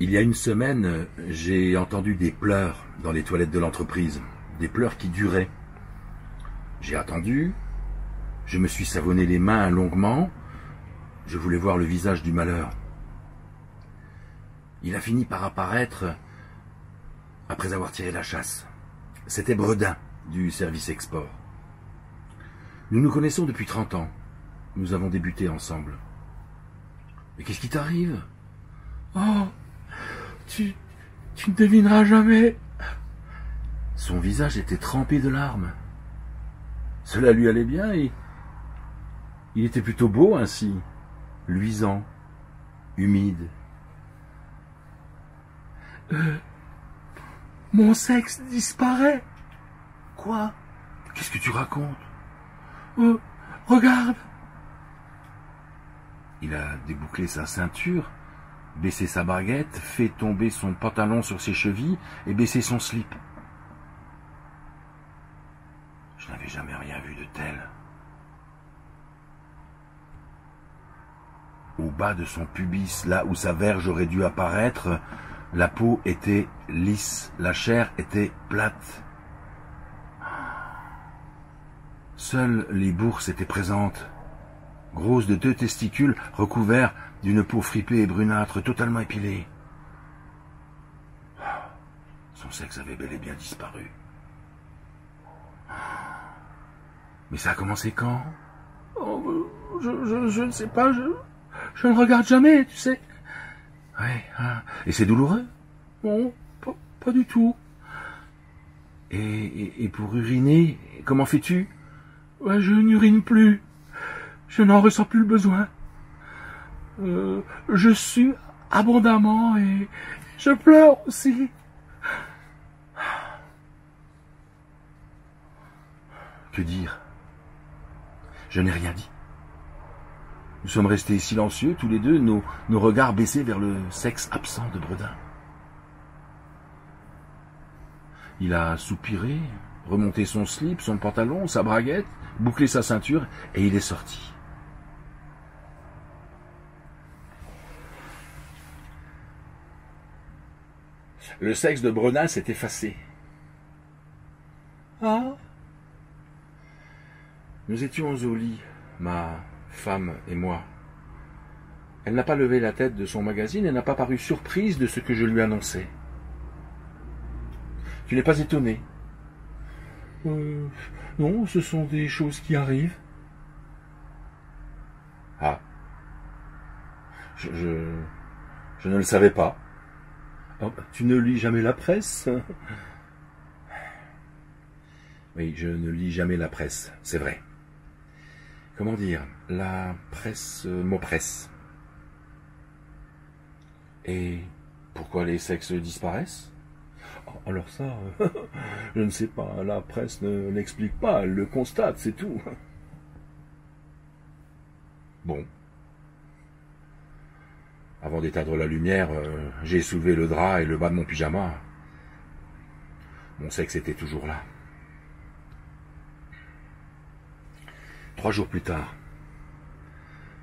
Il y a une semaine, j'ai entendu des pleurs dans les toilettes de l'entreprise. Des pleurs qui duraient. J'ai attendu. Je me suis savonné les mains longuement. Je voulais voir le visage du malheur. Il a fini par apparaître après avoir tiré la chasse. C'était Bredin, du service export. Nous nous connaissons depuis 30 ans. Nous avons débuté ensemble. Mais qu'est-ce qui t'arrive? Oh, tu ne devineras jamais. Son visage était trempé de larmes. Cela lui allait bien et il était plutôt beau ainsi, luisant, humide. Mon sexe disparaît. Quoi? Qu'est-ce que tu racontes? Regarde. Il a débouclé sa ceinture, baissé sa baguette, fait tomber son pantalon sur ses chevilles et baissé son slip. Je n'avais jamais rien vu de tel. Au bas de son pubis, là où sa verge aurait dû apparaître, la peau était lisse, la chair était plate. Seules les bourses étaient présentes, grosses de 2 testicules recouverts d'une peau fripée et brunâtre, totalement épilée. Son sexe avait bel et bien disparu. Mais ça a commencé quand? Oh, je ne sais pas, je ne regarde jamais, tu sais. Ouais, ah. Et c'est douloureux? Non, pas du tout. Et pour uriner, comment fais-tu? Ouais, je n'urine plus. Je n'en ressens plus le besoin. Je sue abondamment et je pleure aussi. Que dire? Je n'ai rien dit. Nous sommes restés silencieux, tous les deux, nos regards baissés vers le sexe absent de Bredin. Il a soupiré, remonté son slip, son pantalon, sa braguette, bouclé sa ceinture, et il est sorti. Le sexe de Bredin s'est effacé. Ah? Nous étions au lit, ma femme et moi. Elle n'a pas levé la tête de son magazine et n'a pas paru surprise de ce que je lui annonçais. Tu n'es pas étonné? Non, ce sont des choses qui arrivent. Ah. Je ne le savais pas. Oh, tu ne lis jamais la presse? Oui, je ne lis jamais la presse, c'est vrai. Comment dire? La presse m'oppresse. Et pourquoi les sexes disparaissent? Alors ça, je ne sais pas, la presse ne l'explique pas, elle le constate, c'est tout. Bon. Avant d'éteindre la lumière, j'ai soulevé le drap et le bas de mon pyjama. Mon sexe était toujours là. 3 jours plus tard,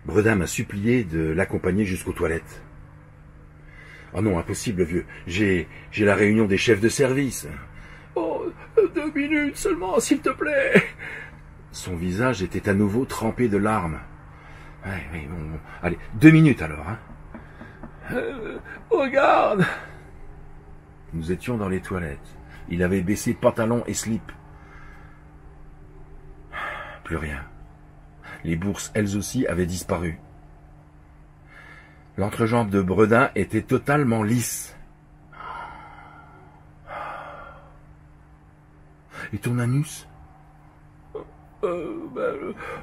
Bredin m'a supplié de l'accompagner jusqu'aux toilettes. Oh non, impossible, vieux. J'ai la réunion des chefs de service. Oh, 2 minutes seulement, s'il te plaît. Son visage était à nouveau trempé de larmes. Oui, bon. Allez, 2 minutes alors, hein. Regarde. Nous étions dans les toilettes. Il avait baissé pantalon et slip. Plus rien. Les bourses, elles aussi, avaient disparu. L'entrejambe de Bredin était totalement lisse. Et ton anus?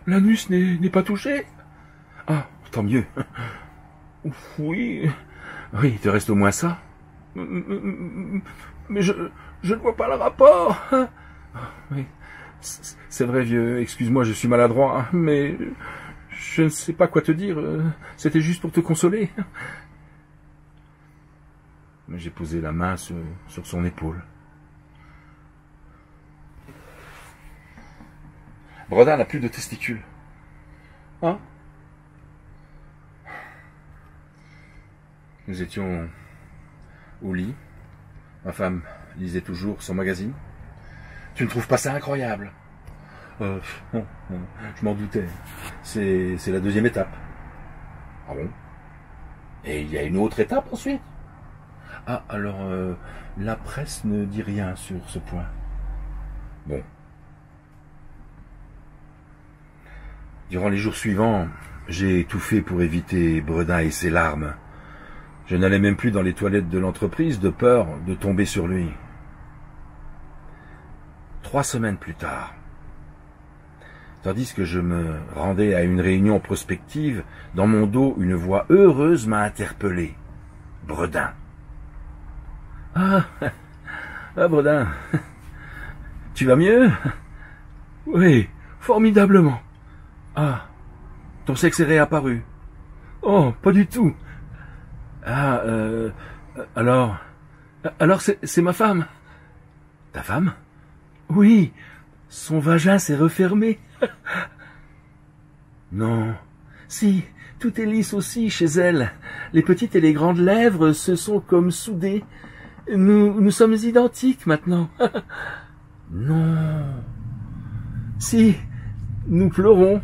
L'anus n'est pas touché. Ah, tant mieux. Oui. Oui, il te reste au moins ça. Mais je ne vois pas le rapport. Oui, c'est vrai, vieux. Excuse-moi, je suis maladroit, mais je ne sais pas quoi te dire. C'était juste pour te consoler. J'ai posé la main sur son épaule. Bredin n'a plus de testicules. Hein? Nous étions au lit. Ma femme lisait toujours son magazine. Tu ne trouves pas ça incroyable? Non, je m'en doutais. C'est la deuxième étape. Ah bon? Et il y a une autre étape ensuite? Ah, alors, la presse ne dit rien sur ce point. Bon. Durant les jours suivants, j'ai tout fait pour éviter Bredin et ses larmes. Je n'allais même plus dans les toilettes de l'entreprise de peur de tomber sur lui. 3 semaines plus tard, tandis que je me rendais à une réunion prospective, dans mon dos, une voix heureuse m'a interpellé. Bredin. Ah, Bredin, tu vas mieux? Oui, formidablement. Ah, ton sexe est réapparu? Oh, pas du tout. Ah, alors c'est ma femme. Ta femme? Oui, son vagin s'est refermé. Non. Si, tout est lisse aussi chez elle. Les petites et les grandes lèvres se sont comme soudées. Nous sommes identiques maintenant. Non. Si, nous pleurons.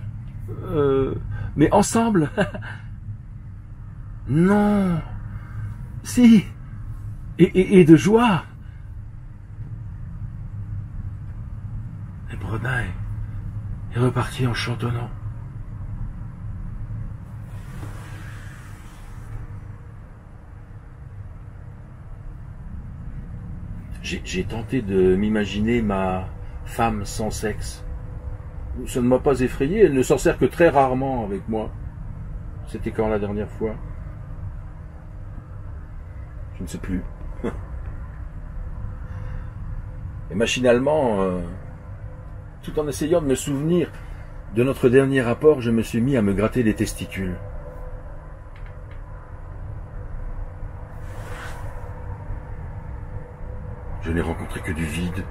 Mais ensemble. Non. Si. Et de joie. Et Bredin est reparti en chantonnant. J'ai tenté de m'imaginer ma femme sans sexe. Ça ne m'a pas effrayé, elle ne s'en sert que très rarement avec moi. C'était quand la dernière fois? Je ne sais plus. Et machinalement, tout en essayant de me souvenir de notre dernier rapport, je me suis mis à me gratter les testicules. Je n'ai rencontré que du vide.